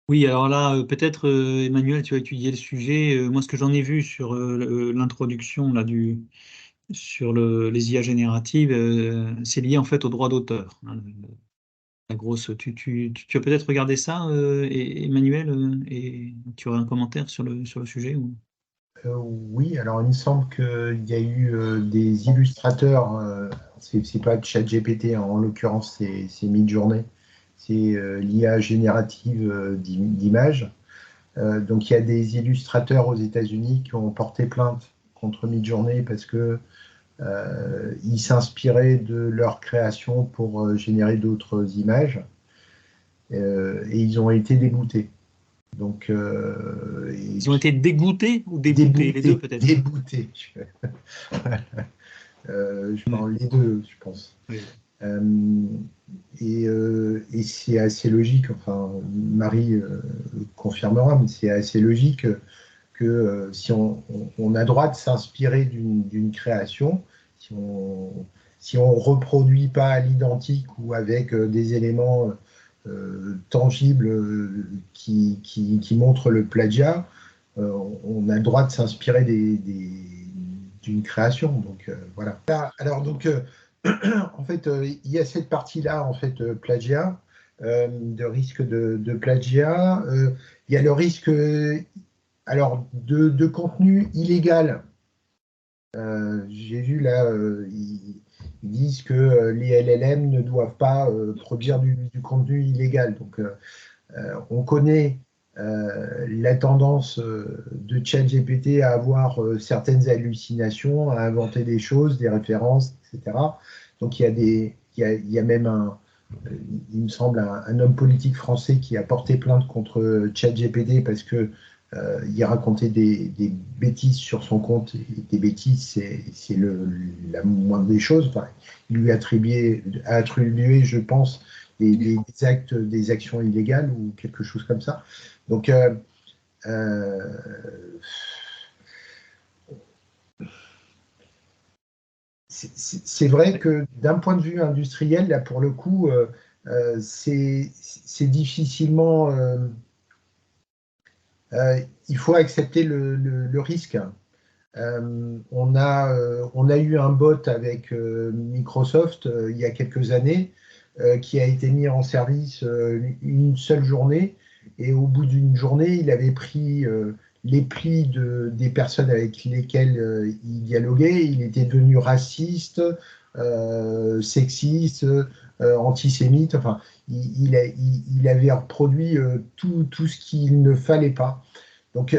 Oui, alors là, peut-être, Emmanuel, tu as étudié le sujet. Moi, ce que j'en ai vu sur l'introduction là, sur les IA génératives, c'est lié en fait au droit d'auteur, hein. La grosse, tu as peut-être regardé ça, Emmanuel, et tu aurais un commentaire sur le sujet ou... Oui, alors il me semble qu'il y a eu des illustrateurs, c'est pas ChatGPT, hein, en l'occurrence c'est Midjourney, c'est l'IA générative d'images. Donc il y a des illustrateurs aux États-Unis qui ont porté plainte contre Midjourney parce que ils s'inspiraient de leur création pour générer d'autres images et ils ont été déboutés. Donc, et Ils ont été dégoûtés ou déboutés, les deux déboutés, peut-être. déboutés. Je Ouais. parle les deux, je pense. Oui. Euh, et c'est assez logique, enfin, Marie confirmera, mais c'est assez logique que si on a droit de s'inspirer d'une création, si on reproduit pas à l'identique ou avec des éléments tangibles qui montrent le plagiat, on a le droit de s'inspirer d'une création. Donc voilà. Alors donc en fait, il y a cette partie-là en fait plagiat, de risque de plagiat. Il y a le risque alors de contenu illégal. J'ai vu là, ils disent que les LLM ne doivent pas produire du contenu illégal. Donc on connaît la tendance de ChatGPT à avoir certaines hallucinations, à inventer des choses, des références, etc. Donc il y a même euh, il me semble, un homme politique français qui a porté plainte contre ChatGPT parce que il racontait des bêtises sur son compte. Et des bêtises, c'est la moindre des choses. Enfin, il lui attribué, je pense, des actes, des actions illégales ou quelque chose comme ça. Donc, euh, c'est vrai que d'un point de vue industriel, là, pour le coup, c'est difficilement. Il faut accepter le risque. On a eu un bot avec Microsoft il y a quelques années qui a été mis en service une seule journée et au bout d'une journée, il avait pris les plis des personnes avec lesquelles il dialoguait. Il était devenu raciste, sexiste, antisémite. Enfin, il avait reproduit tout ce qu'il ne fallait pas. Donc,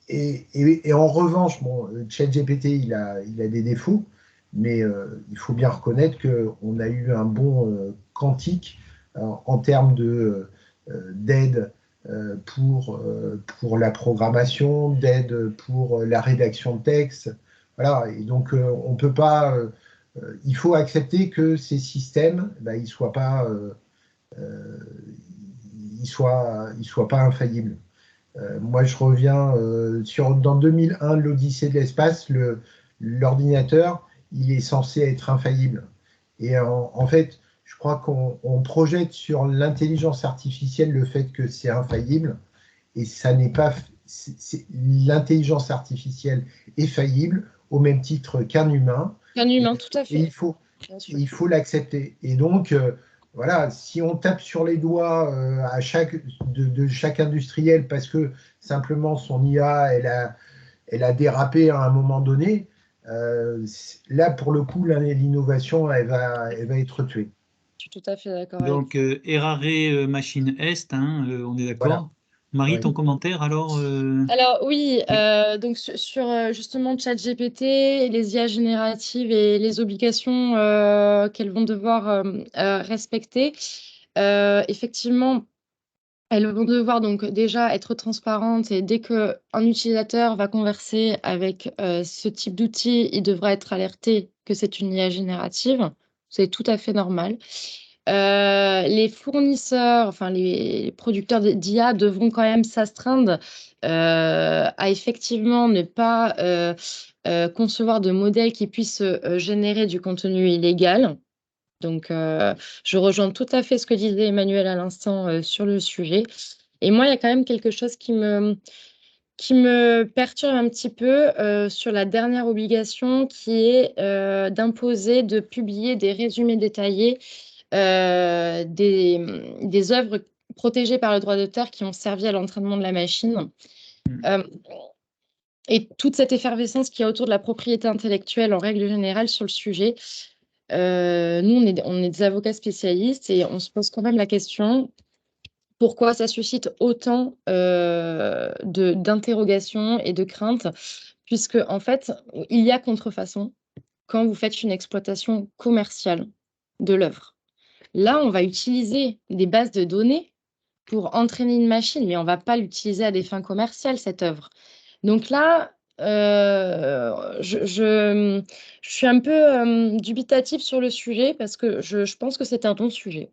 et en revanche, bon, ChatGPT, il a des défauts, mais il faut bien reconnaître qu'on a eu un bond quantique en termes d'aide pour la programmation, d'aide pour la rédaction de texte. Voilà, et donc on peut pas. Il faut accepter que ces systèmes, ben, euh, ils soient pas infaillibles. Moi, je reviens dans 2001, l'Odyssée de l'espace, l'ordinateur, il est censé être infaillible. Et en fait, je crois qu'on projette sur l'intelligence artificielle le fait que c'est infaillible, et ça n'est pas. L'intelligence artificielle est faillible au même titre qu'un humain, Un et, humain, tout à et fait, bien sûr. il faut l'accepter. Et donc, voilà, si on tape sur les doigts de chaque industriel parce que simplement son IA, elle a dérapé à un moment donné, là, pour le coup, l'innovation, elle va être tuée. Je suis tout à fait d'accord avec Donc, errare machine est, hein, on est Voilà. d'accord. Marie, Oui. ton commentaire alors Alors oui, Oui. donc sur justement ChatGPT, les IA génératives et les obligations qu'elles vont devoir respecter, effectivement, elles vont devoir donc déjà être transparentes et dès qu'un utilisateur va converser avec ce type d'outil, il devra être alerté que c'est une IA générative. C'est tout à fait normal. Les fournisseurs, enfin les producteurs d'IA devront quand même s'astreindre à effectivement ne pas concevoir de modèles qui puissent générer du contenu illégal. Donc, je rejoins tout à fait ce que disait Emmanuel à l'instant sur le sujet. Et moi, il y a quand même quelque chose qui me perturbe un petit peu sur la dernière obligation qui est d'imposer de publier des résumés détaillés des œuvres protégées par le droit d'auteur qui ont servi à l'entraînement de la machine. Mm. Et toute cette effervescence qu'il y a autour de la propriété intellectuelle en règle générale sur le sujet. Nous, on est des avocats spécialistes et on se pose quand même la question pourquoi ça suscite autant d'interrogations et de craintes, puisque en fait, il y a contrefaçon quand vous faites une exploitation commerciale de l'œuvre. Là, on va utiliser des bases de données pour entraîner une machine, mais on ne va pas l'utiliser à des fins commerciales, cette œuvre. Donc là, je suis un peu dubitative sur le sujet parce que je pense que c'est un bon sujet.